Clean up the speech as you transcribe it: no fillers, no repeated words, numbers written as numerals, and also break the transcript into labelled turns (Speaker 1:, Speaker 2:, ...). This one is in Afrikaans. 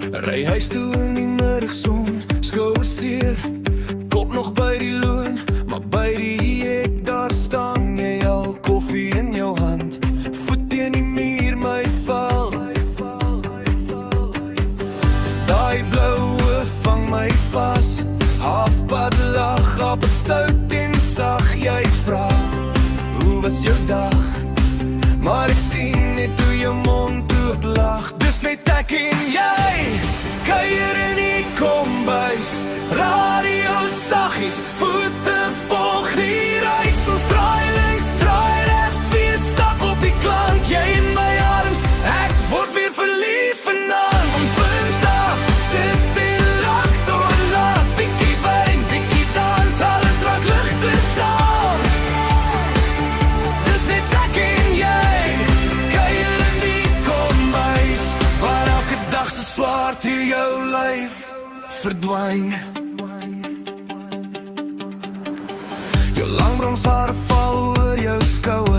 Speaker 1: Ry huis toe in die middagson, skouer seer, kop nog by die loon, maar by die hek daar staan jy al, koffie in jou hand, voet teen die muur my val. Daai bloue vang my vas, halfpad lag op het stout en sag. Jy vra, hoe was jou dag? Maar ek sien net hoe jou mond oop lag. Dis net ek en jy, kuier in die kombuis, radio saggies, voete volg die reis. Ons draai links, draai rechts, twee stap op die klank, jy in my arms, ek word weer verlief vanaand. Ons wind af, sit en lak door laat, bikkie wijn, bikkie dans, alles raak lichte saam. Dis net ek en jy, kuier in die kombuis, waar elke dag so swaar deur jou lyf verdwyn. Jou langbrons hare val oor jou skouer,